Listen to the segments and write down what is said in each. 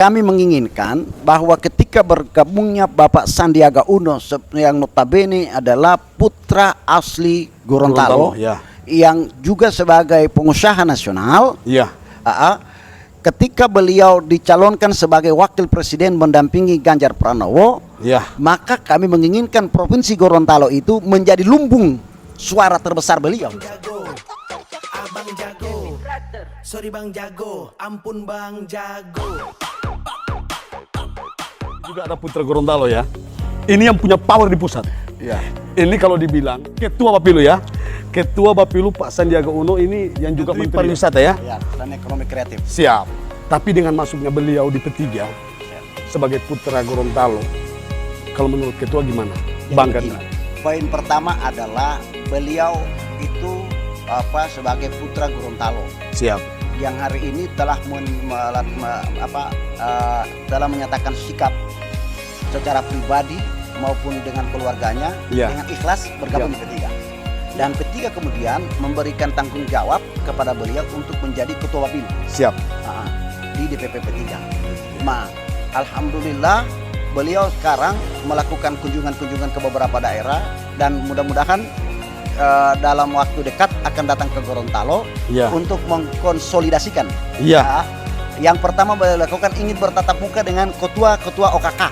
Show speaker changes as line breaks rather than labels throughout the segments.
Kami menginginkan bahwa ketika bergabungnya Bapak Sandiaga Uno yang notabene adalah putra asli Gorontalo,
ya.
yang juga sebagai pengusaha nasional,
Iya.
ketika beliau dicalonkan sebagai wakil presiden mendampingi Ganjar Pranowo,
Ya.
maka kami menginginkan Provinsi Gorontalo itu menjadi lumbung suara terbesar beliau.
Jago, abang jago, sorry bang jago, ampun bang jago.
Juga ada putra Gorontalo ya. Ini yang punya power di pusat.
Ya.
Ini kalau dibilang ketua Bapilu ya. Ketua Bapilu Pak Sandiaga Uno ini yang juga Menteri Pariwisata ya.
Ya, dan ekonomi kreatif.
Siap. Tapi dengan masuknya beliau di P3 sebagai putra Gorontalo, kalau menurut ketua gimana? Bangga
Jadi,
nggak?
poin pertama adalah beliau itu sebagai putra Gorontalo
Siap.
yang hari ini telah telah menyatakan sikap secara pribadi maupun dengan keluarganya dengan ikhlas bergabung di P3. Dan P3 kemudian memberikan tanggung jawab kepada beliau untuk menjadi ketua Bapilu.
Siap.
Di DPP P3. Alhamdulillah beliau sekarang melakukan kunjungan-kunjungan ke beberapa daerah dan mudah-mudahan dalam waktu dekat akan datang ke Gorontalo untuk mengkonsolidasikan. Yang pertama beliau lakukan ingin bertatap muka dengan ketua-ketua OKK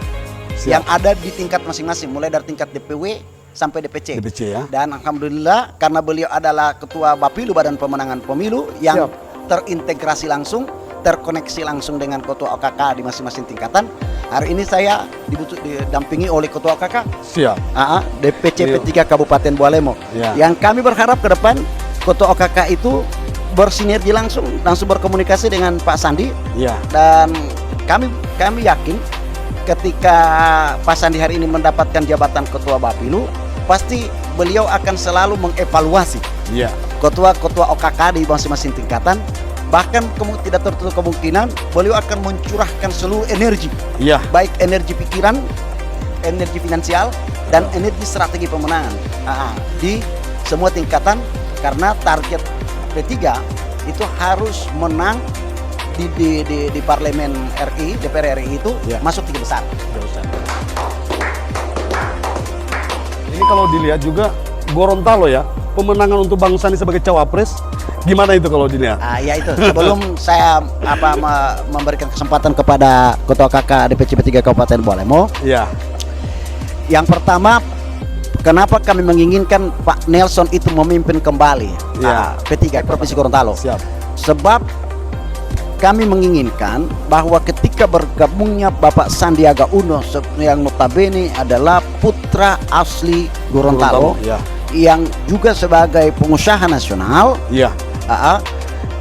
yang ada di tingkat masing-masing, mulai dari tingkat DPW sampai DPC
ya.
Dan alhamdulillah karena beliau adalah ketua Bapilu, Badan Pemenangan Pemilu, yang terintegrasi langsung, terkoneksi langsung dengan ketua OKK di masing-masing tingkatan. Hari ini saya didampingi oleh ketua OKK DPC P3 Kabupaten Bualemo, yang kami berharap ke depan ketua OKK itu bersinergi langsung berkomunikasi dengan Pak Sandi. Dan kami yakin ketika Pak Sandi hari ini mendapatkan jabatan ketua Bapilu, pasti beliau akan selalu mengevaluasi ketua-ketua OKK di masing-masing tingkatan. Bahkan tidak tertutup kemungkinan beliau akan mencurahkan seluruh energi, baik energi pikiran, energi finansial, dan energi strategi pemenangan di semua tingkatan, karena target P3 itu harus menang di Parlemen RI, DPR RI itu masuk 3 besar.
Ini kalau dilihat juga Gorontalo ya, pemenangan untuk Bang Sandi sebagai cawapres, gimana itu kalau dilihat?
Ya itu, sebelum saya memberikan kesempatan kepada Ketua KK DPC P3 Kabupaten Bualemo. Yang pertama, kenapa kami menginginkan Pak Nelson itu memimpin kembali P3 Provinsi Gorontalo? Sebab kami menginginkan bahwa ketika bergabungnya Bapak Sandiaga Uno yang notabene adalah putra asli Gorontalo, yang juga sebagai pengusaha nasional,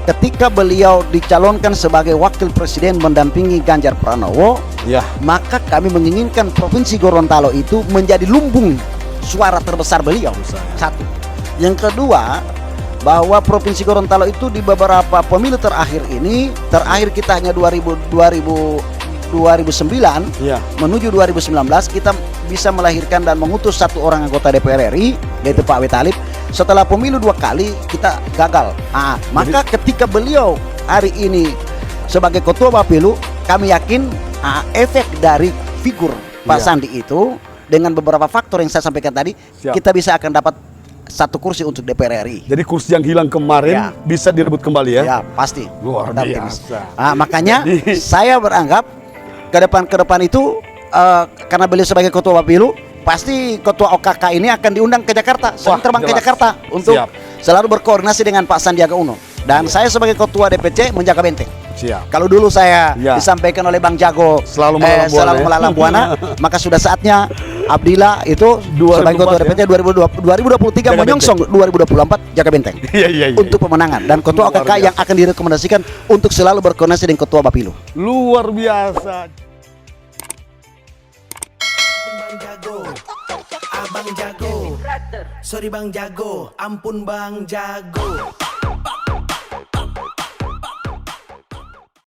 ketika beliau dicalonkan sebagai wakil presiden mendampingi Ganjar Pranowo, maka kami menginginkan Provinsi Gorontalo itu menjadi lumbung suara terbesar beliau. Satu. Yang kedua, bahwa Provinsi Gorontalo itu di beberapa pemilu terakhir kita hanya 2009 menuju 2019 kita bisa melahirkan dan mengutus 1 orang anggota DPR RI, yaitu Pak Wetalip. Setelah pemilu 2 kali kita gagal. Maka ketika beliau hari ini sebagai ketua Bapilu, kami yakin efek dari figur Pak Sandi itu dengan beberapa faktor yang saya sampaikan tadi, kita bisa akan dapat 1 kursi untuk DPR RI.
Jadi kursi yang hilang kemarin bisa direbut kembali ya?
Ya, pasti.
Luar biasa.
Makanya saya beranggap ke depan itu karena beliau sebagai ketua Bapilu, pasti ketua OKK ini akan diundang ke Jakarta, terbang ke Jakarta untuk selalu berkoordinasi dengan Pak Sandiaga Uno. Dan saya sebagai ketua DPC menjaga benteng. Kalau dulu saya disampaikan oleh Bang Jago selalu melalang buana, maka sudah saatnya Abdillah itu sebagai ketua DPC 2023 menyongsong 2024 jaga benteng untuk pemenangan, dan ketua OKK yang akan direkomendasikan untuk selalu berkoordinasi dengan ketua Bapilu.
Luar biasa.
Bang jago, abang jago, sorry bang jago, ampun bang jago.